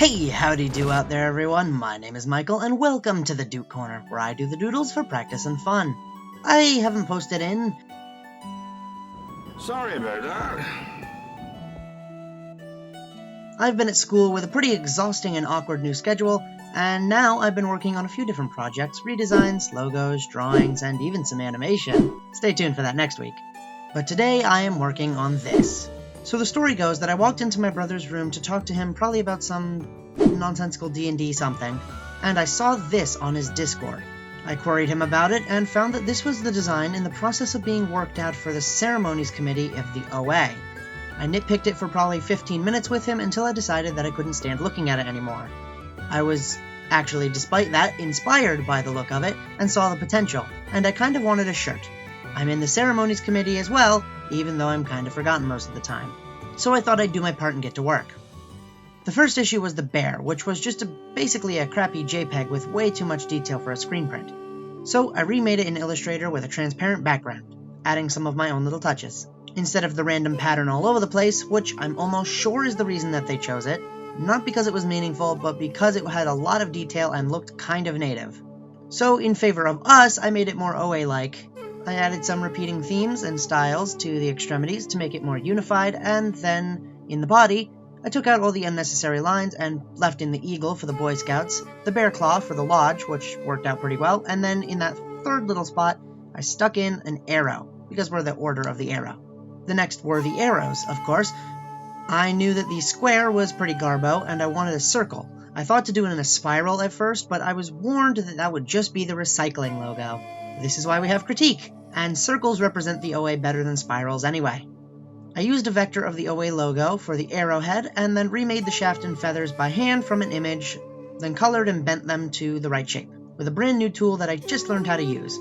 Hey, howdy do out there everyone, my name is Michael and welcome to the Duke Corner, where I do the doodles for practice and fun. I haven't posted in... Sorry about that. I've been at school with a pretty exhausting and awkward new schedule, and now I've been working on a few different projects, redesigns, logos, drawings, and even some animation. Stay tuned for that next week. But today I am working on this. So the story goes that I walked into my brother's room to talk to him probably about some nonsensical D&D something, and I saw this on his Discord. I queried him about it and found that this was the design in the process of being worked out for the Ceremonies committee of the OA. I nitpicked it for probably 15 minutes with him until I decided that I couldn't stand looking at it anymore. I was actually, despite that, inspired by the look of it and saw the potential, and I kind of wanted a shirt. I'm in the Ceremonies committee as well, even though I'm kind of forgotten most of the time. So I thought I'd do my part and get to work. The first issue was the bear, which was just basically a crappy JPEG with way too much detail for a screen print. So I remade it in Illustrator with a transparent background, adding some of my own little touches. Instead of the random pattern all over the place, which I'm almost sure is the reason that they chose it, not because it was meaningful, but because it had a lot of detail and looked kind of native. So in favor of us, I made it more OA-like. I added some repeating themes and styles to the extremities to make it more unified, and then, in the body, I took out all the unnecessary lines and left in the eagle for the Boy Scouts, the bear claw for the lodge, which worked out pretty well, and then in that third little spot, I stuck in an arrow, because we're the order of the arrow. The next were the arrows, of course. I knew that the square was pretty garbo, and I wanted a circle. I thought to do it in a spiral at first, but I was warned that that would just be the recycling logo. This is why we have critique, and circles represent the OA better than spirals anyway. I used a vector of the OA logo for the arrowhead, and then remade the shaft and feathers by hand from an image, then colored and bent them to the right shape, with a brand new tool that I just learned how to use.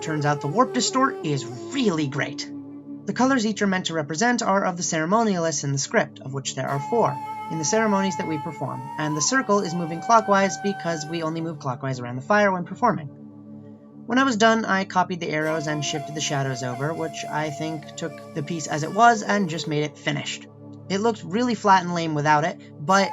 Turns out the warp distort is really great. The colors each are meant to represent are of the ceremonialists in the script, of which there are 4, in the ceremonies that we perform, and the circle is moving clockwise because we only move clockwise around the fire when performing. When I was done, I copied the arrows and shifted the shadows over, which I think took the piece as it was and just made it finished. It looked really flat and lame without it, but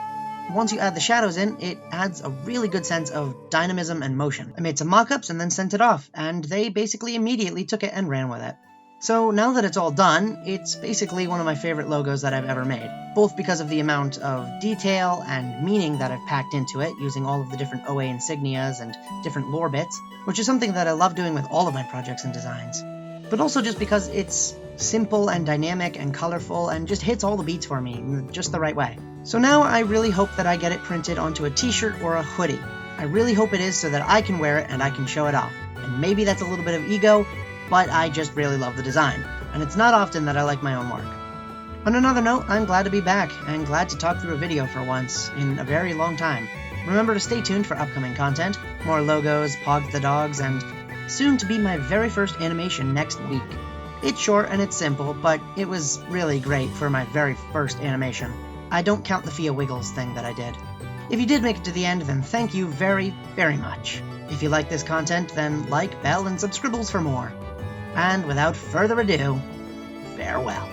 once you add the shadows in, it adds a really good sense of dynamism and motion. I made some mock-ups and then sent it off, and they basically immediately took it and ran with it. So now that it's all done, it's basically one of my favorite logos that I've ever made, both because of the amount of detail and meaning that I've packed into it, using all of the different OA insignias and different lore bits, which is something that I love doing with all of my projects and designs, but also just because it's simple and dynamic and colorful and just hits all the beats for me in just the right way. So now I really hope that I get it printed onto a t-shirt or a hoodie. I really hope it is so that I can wear it and I can show it off, and maybe that's a little bit of ego, but I just really love the design, and it's not often that I like my own work. On another note, I'm glad to be back, and glad to talk through a video for once, in a very long time. Remember to stay tuned for upcoming content, more logos, Pogs the dogs, and soon to be my very first animation next week. It's short and it's simple, but it was really great for my very first animation. I don't count the Fia Wiggles thing that I did. If you did make it to the end, then thank you very, very much. If you like this content, then like, bell, and subscribbles for more. And without further ado, farewell.